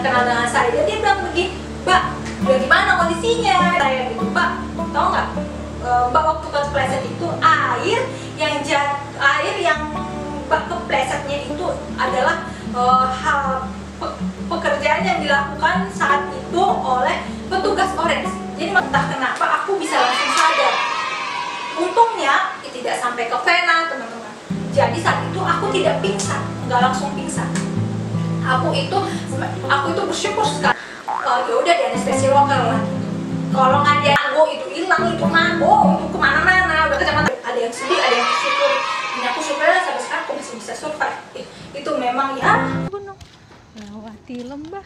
kenal dengan saya, dan dia bilang begini, Mbak, bagaimana kondisinya? Saya gitu, Mbak, tahu nggak, Mbak waktu kepleset itu air yang Mbak keplesetnya itu adalah hal pekerjaan yang dilakukan saat itu oleh petugas orange. Jadi entah kenapa aku bisa langsung sadar. Untungnya tidak sampai ke vena, teman-teman. Jadi saat itu aku tidak pingsan, nggak langsung pingsan. Aku itu bersyukur sekali. Ya udah di anestesi lokal lah. Kalau nggak ada aku itu hilang, itu mabok, itu kemana-mana, udah kecamatan. Ada yang sedih, ada yang bersyukur. Dan aku syukurnya sampai sekarang aku masih bisa survive. Itu memang ya. Gunung lewati lembah.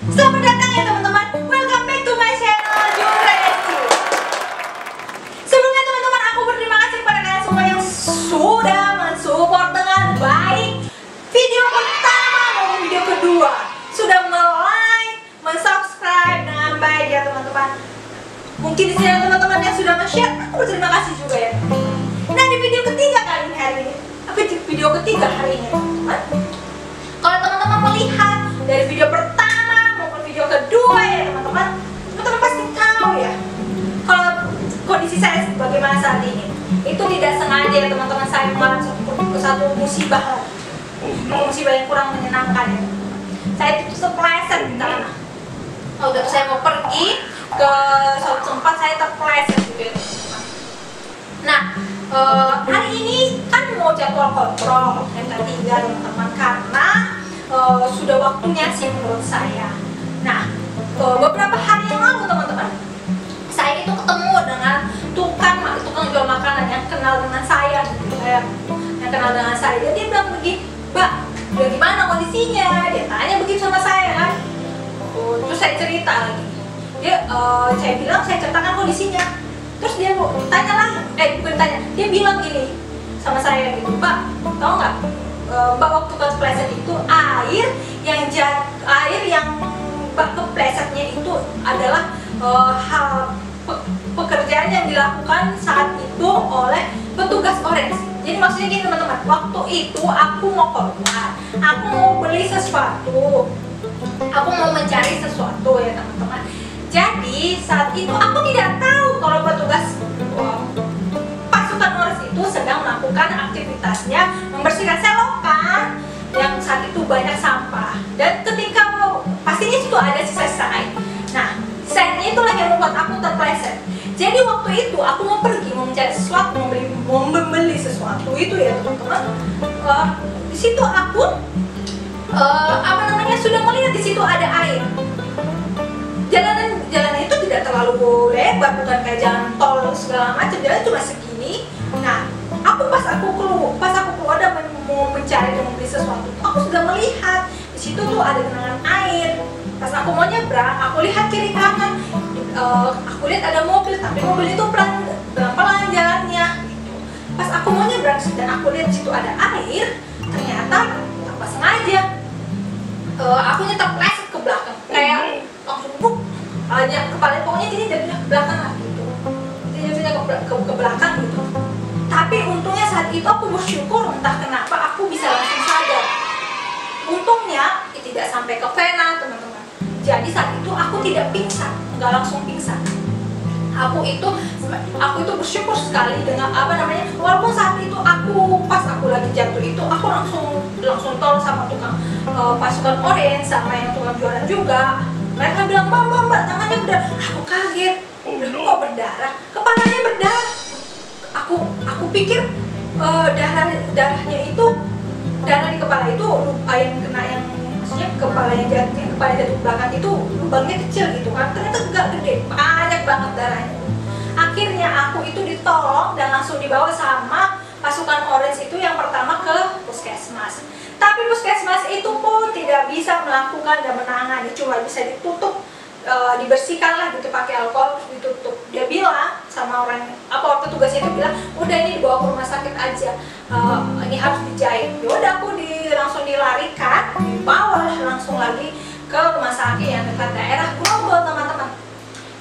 Selamat datang ya teman-teman, welcome back to my channel Juresti. Sebelumnya teman-teman, aku berterima kasih kepada kalian semua yang sudah mensupport dengan baik video pertama maupun video kedua. Sudah like, subscribe dengan baik ya teman-teman. Mungkin di sini ada teman-teman yang sudah share, aku berterima kasih juga ya. Nah di video ketiga hari ini, video ketiga hari ini teman-teman, kalau teman-teman melihat dari video pertama maupun video kedua ya teman-teman pasti tahu ya kalau kondisi saya bagaimana saat ini. Itu tidak sengaja ya teman-teman, saya mengalami satu musibah yang kurang menyenangkan ya. Saya itu terpleset di tanah. Waktu itu saya mau pergi ke suatu tempat, saya terpleset gitu ya teman-teman. Nah hari ini kan mau jadwal kontrol yang ketiga teman-teman, karena sudah waktunya sih menurut saya. Nah, beberapa hari yang lalu teman-teman, saya itu ketemu dengan tukang jual makanan yang kenal dengan saya, yang kenal dengan saya. Dia bilang begini, Mbak, bagaimana kondisinya? Dia tanya begitu sama saya kan. Terus saya cerita lagi. Saya bilang, saya ceritakan kondisinya. Terus dia dia bilang gini sama saya gitu, Mbak, tahu nggak? Mbak waktu kepleset itu air yang Mbak keplesetnya itu adalah hal pekerjaan yang dilakukan saat itu oleh petugas orange. Jadi maksudnya gini teman-teman, waktu itu aku mau keluar, aku mau beli sesuatu, aku mau mencari sesuatu ya teman-teman. Jadi saat itu aku tidak tahu kalau petugas pasukan orange itu sedang melakukan aktivitasnya membersihkan selokan yang saat itu banyak sampah, dan ketika pastinya situ ada sisa-sisa air. Nah, sisa-sisanya itulah yang membuat aku terpleset. Jadi waktu itu aku mau pergi, mau mencari sesuatu, mau membeli sesuatu itu ya teman-teman. Di situ aku sudah melihat di situ ada air. Jalanan itu tidak terlalu lebar, bukan kayak jalan tol segala macam, jalan cuma segini. Nah, pas aku keluar dan mau mencari dan membeli sesuatu, aku sudah melihat di situ tuh ada genangan air. Pas aku mau nyebrang, aku lihat kiri kanan, aku lihat ada mobil, tapi mobil itu pelan-pelan jalannya gitu. Pas aku mau nyebrang dan aku lihat di situ ada air, ternyata tanpa sengaja aku terpleset ke belakang, kayak langsung kepala pokoknya ini jadinya ke belakang lah gitu. Jadinya ke belakang gitu. Tapi untungnya saat itu aku bersyukur, entah kenapa aku bisa langsung sadar. Untungnya tidak sampai ke vena teman-teman. Jadi saat itu aku tidak pingsan, nggak langsung pingsan. Aku itu bersyukur sekali dengan walaupun saat itu pas aku lagi jatuh itu aku langsung tolong sama tukang pasukan orange sama yang tukang jualan juga. Mereka bilang, Mbak, tangannya berdarah. Aku kaget, kok berdarah? Kepalanya berdarah. Aku pikir darahnya itu, darah di kepala itu maksudnya kepala yang jatuh belakang itu lubangnya kecil gitu kan. Ternyata enggak gede, banyak banget darahnya. Akhirnya aku itu ditolong dan langsung dibawa sama pasukan orange itu yang pertama ke puskesmas. Tapi puskesmas itu pun tidak bisa melakukan dan menangani, cuma bisa ditutup dibersihkan lah gitu pakai alkohol, ditutup. Dia bilang sama orang petugasnya itu bilang, udah ini dibawa ke rumah sakit aja, ini harus dijahit. Ya udah aku langsung dilarikan, dibawa langsung lagi ke rumah sakit yang dekat daerah Grogol teman-teman.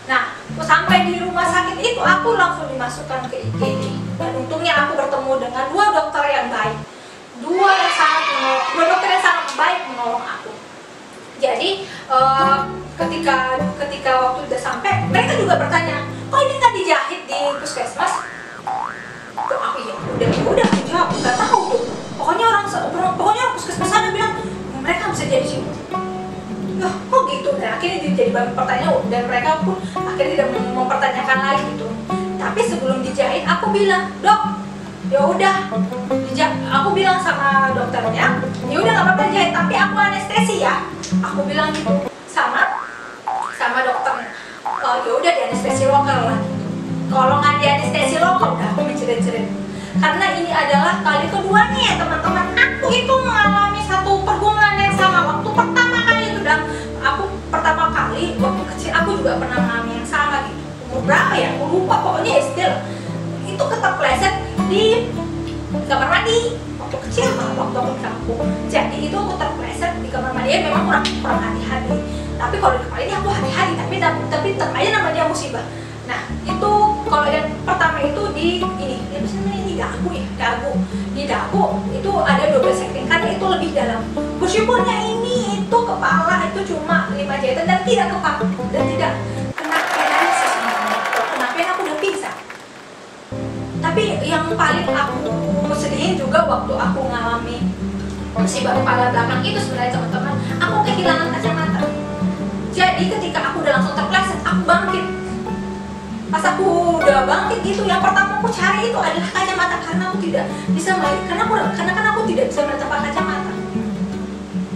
Nah, sampai di rumah sakit itu aku langsung dimasukkan ke IGD, dan untungnya aku bertemu dengan dua dokter yang baik, dua dokter yang sangat baik menolong aku. Jadi ketika waktu udah sampai, mereka juga bertanya, kok ini nggak dijahit di puskesmas? Aku udah dijawab, nggak tahu tuh. Pokoknya orang puskesmas sana bilang mereka bisa jadi sini. Kok gitu? Dan akhirnya jadi bahan pertanyaan, dan mereka pun akhirnya tidak mempertanyakan lagi gitu. Tapi sebelum dijahit, aku bilang, dok, ya udah, aku bilang sama dokternya, ya udah nggak apa-apa jahit, tapi aku anestesi ya. Aku bilang gitu sama dokternya, ya udah di anestesi lokal lah. Kalau nggak di anestesi lokal, udah aku menjerit-jerit. Karena ini adalah kali keduanya ya teman-teman, aku itu mengalami satu pergumulan yang sama. Waktu pertama kali itu, dan aku pertama kali waktu kecil aku juga pernah mengalami yang sama gitu. Umur berapa ya? Aku lupa, pokoknya SD lah. Itu keterpleset di kamar mandi waktu kecil banget, waktu aku di kampung. Jadi itu aku terpleset di kamar mandi, ya memang kurang hati-hati. Tapi kalau di kali ini aku hati-hati, tapi tetap aja namanya musibah. Nah itu kalau yang pertama itu di dagu di dagu itu ada 12 sekting, karena itu lebih dalam. Bersyukurnya ini itu kepala itu cuma 5 jahitan dan tidak kepak dan tidak kena pena sih sebenarnya. Kalau kena pena aku udah pingsan. Tapi yang paling aku sedihin juga waktu aku ngalami musibah kepala belakang itu sebenarnya teman-teman, aku kehilangan kacamata. Jadi ketika aku udah langsung terpleset, aku bangkit. Pas aku udah bangkit gitu, yang pertama aku cari itu adalah kacamata, karena aku tidak bisa melihat, karena kan aku tidak bisa melihat tanpa kacamata.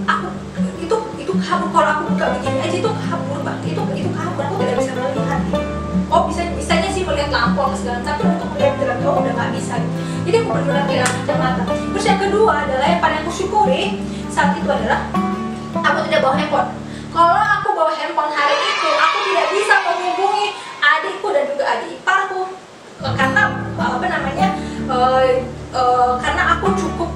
Aku itu kabur, kalau aku buka begini aja itu kabur bang, itu kabur, aku tidak bisa melihat. Oh bisanya sih melihat lampu apa segala, tapi untuk melihat jalan jauh udah nggak bisa. Jadi aku benar-benar kehilangan kacamata. Terus yang kedua adalah yang paling aku syukuri saat itu adalah aku tidak bawa handphone. Kalau aku bawa handphone hari itu, aku tidak bisa menghubungi adikku dan juga adik iparku, karena karena aku cukup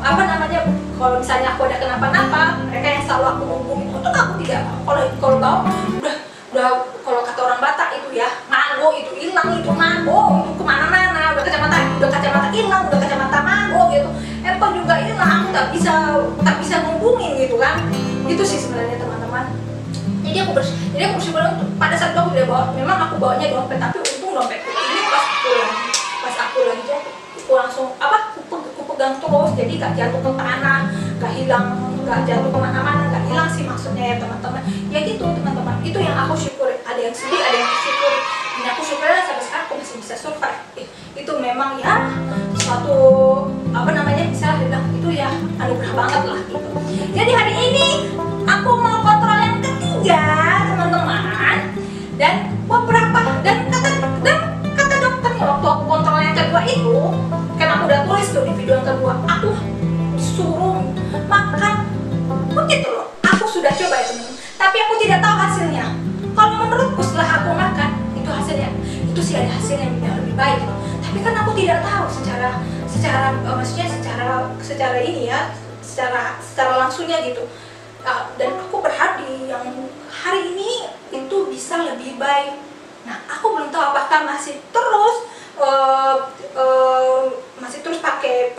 kalau misalnya aku ada kenapa-napa, mereka yang selalu aku hubungi. Untuk aku tidak, kalau bawa udah kalau kata orang Batak itu ya, mango itu hilang, itu mango itu kemana-mana, udah kacamata hilang, udah kacamata mango gitu, handphone juga hilang, aku tak bisa menghubungi gitu kan. Itu sih sebenarnya teman-teman. Jadi aku bersyukur pada saat itu aku tidak bawa, memang aku bawanya dompet, tapi untung dompetku ini pas aku lagi jatuh, aku langsung aku pegang terus, jadi gak jatuh ke tanah, gak hilang, gak jatuh kemana-mana, gak hilang sih maksudnya ya teman-teman. Ya gitu teman-teman, itu yang aku syukuri. Ada yang sedih, ada yang syukur, dan aku syukur sampai sekarang aku masih bisa survive. Itu memang ya suatu bisa dibilang itu ya anugerah banget lah gitu. Jadi hari ini aku mau kontrol yang ketiga teman-teman, dan kata dokternya waktu aku kontrol yang kedua itu, kan aku udah tulis tuh di video yang kedua, aku disuruh makan begitu loh. Aku sudah coba ya teman-teman, tapi aku tidak tahu hasilnya. Kalau menurutku setelah aku makan itu hasilnya, itu sih ada hasilnya yang lebih baik gitu. Tapi kan aku tidak tahu secara ini ya, secara langsungnya gitu. Dan aku berharap yang hari ini itu bisa lebih baik. Nah, aku belum tahu apakah masih terus pakai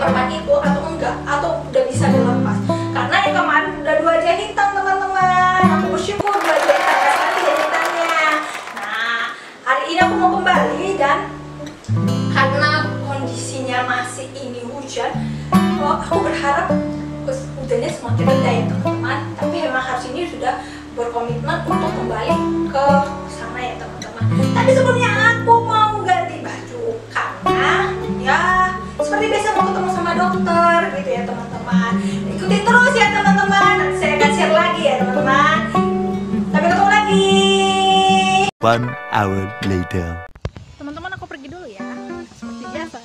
perban itu atau enggak, atau udah bisa dilepas. Karena yang kemarin udah 2 jahitan teman-teman. Aku bersyukur 2 jahitan, nanti jahitannya. Nah, hari ini aku mau kembali, dan karena kondisinya masih ini hujan, aku berharap hujannya semakin reda ya teman-teman. Tapi memang harus ini sudah berkomitmen untuk kembali ke sana ya teman-teman. Tapi sebelumnya aku mau ganti baju, karena ya seperti biasa mau ketemu sama dokter gitu ya teman-teman. Ikutin terus ya teman-teman, nanti saya akan share lagi ya teman-teman. Sampai ketemu lagi. 1 hour later. Teman-teman, aku pergi dulu ya. Seperti biasa.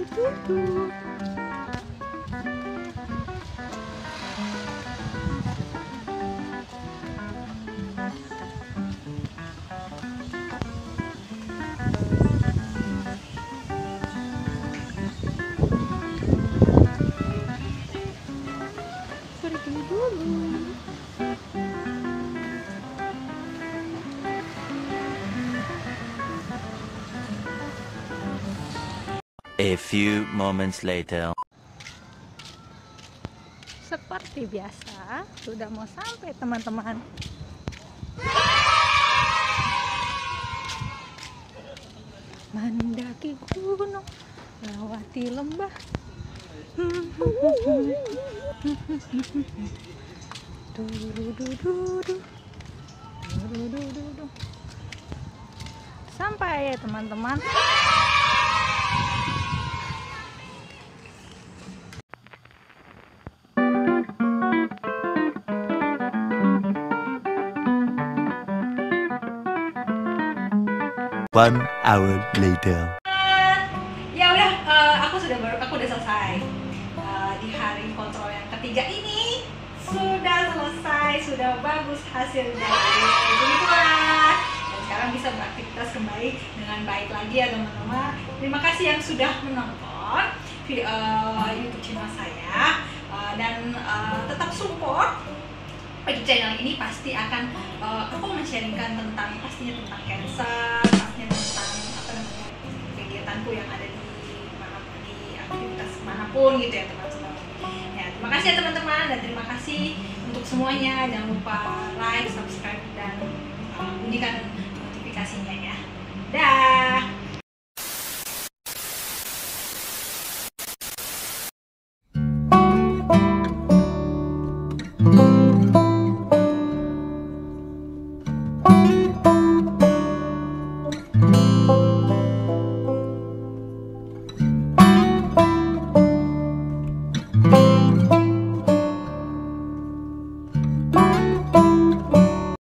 Pergi dulu. A few moments later. Seperti biasa, sudah mau sampai teman-teman. Mendaki gunung, lewati lembah. Dududududu. Dududududu. Sampai ya teman-teman. One hour later. Ya udah, aku udah selesai. Di hari kontrol yang ketiga ini sudah selesai, sudah bagus hasilnya. Begitulah. Dan sekarang bisa beraktivitas kembali dengan baik lagi ya teman-teman. Terima kasih yang sudah menonton YouTube channel saya, dan tetap support. Di channel ini pasti akan aku men-sharingkan tentang pastinya tentang cancer, pastinya tentang apa namanya kegiatanku yang ada di aktivitas manapun gitu ya teman-teman. Ya, terima kasih ya teman-teman, dan terima kasih untuk semuanya. Jangan lupa like, subscribe, dan bunyikan notifikasinya ya. Dah.